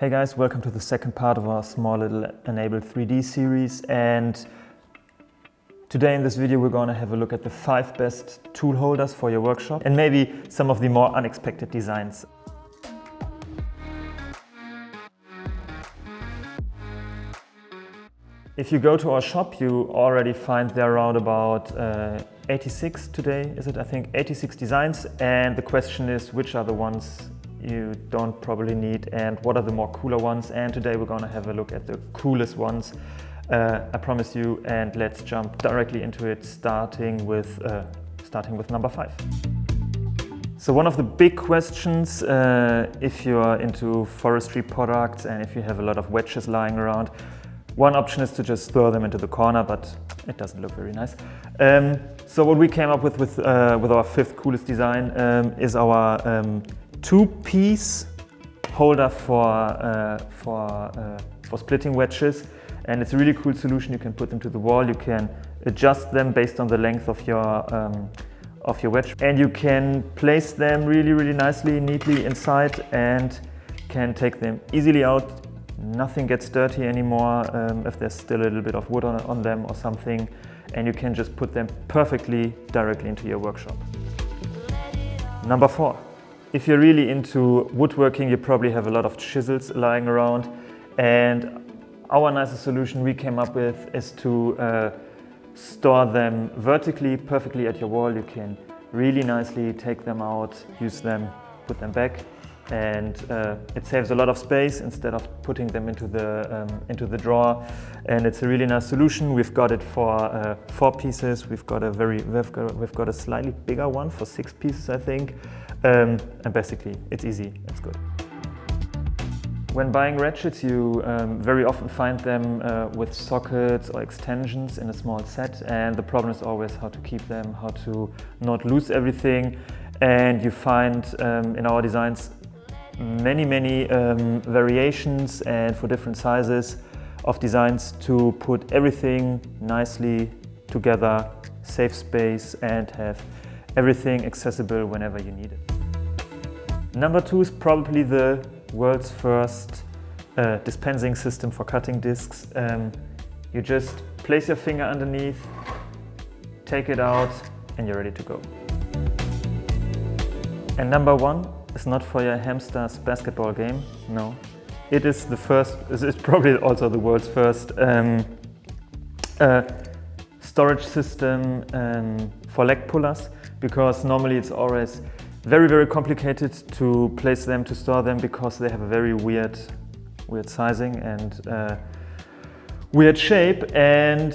Hey guys, welcome to the second part of our small little enabled 3D series, and today in this video we're going to have a look at the 5 best tool holders for your workshop and maybe some of the more unexpected designs. If you go to our shop, you already find there around about 86 today, is it? I think 86 designs, and the question is which are the ones you don't probably need and what are the more cooler ones, and today we're going to have a look at the coolest ones, I promise you, and let's jump directly into it, starting with number 5. So one of the big questions if you are into forestry products and if you have a lot of wedges lying around, one option is to just throw them into the corner, but it doesn't look very nice. So what we came up with our 5th coolest design is our two-piece holder for splitting wedges, and it's a really cool solution. You can put them to the wall, you can adjust them based on the length of your wedge, and you can place them really nicely, neatly inside, and can take them easily out. Nothing gets dirty anymore if there's still a little bit of wood on them or something, and you can just put them perfectly directly into your workshop. Number 4. If you're really into woodworking, you probably have a lot of chisels lying around, and our nicest solution we came up with is to store them vertically, perfectly at your wall. You can really nicely take them out, use them, put them back, and it saves a lot of space instead of putting them into the drawer. And it's a really nice solution. We've got it for 4 pieces. We've got a slightly bigger one for 6 pieces, I think. And basically, it's easy, it's good. When buying ratchets, you very often find them with sockets or extensions in a small set, and the problem is always how to keep them, how to not lose everything. And you find in our designs many variations and for different sizes of designs to put everything nicely together, save space, and have everything accessible whenever you need it. Number 2 is probably the world's first dispensing system for cutting discs. You just place your finger underneath, take it out, and you're ready to go. And number 1 is not for your hamster's basketball game, no. It is the first, it's probably also the world's first storage system for leg pullers, because normally it's always very complicated to place them, to store them, because they have a very weird sizing and weird shape. And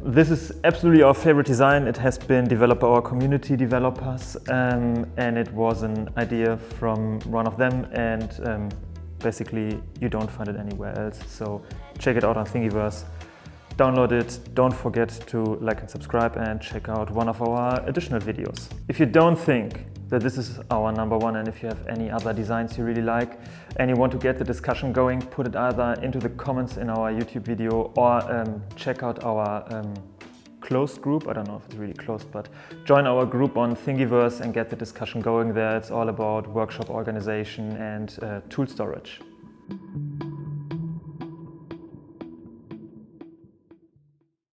this is absolutely our favorite design. It has been developed by our community developers, and it was an idea from one of them, and basically you don't find it anywhere else. So check it out on Thingiverse, download it. Don't forget to like and subscribe, and check out one of our additional videos. If you don't think that this is our number 1, and if you have any other designs you really like and you want to get the discussion going, put it either into the comments in our YouTube video, or check out our closed group. I don't know if it's really closed, but join our group on Thingiverse and get the discussion going there. It's all about workshop organization and tool storage.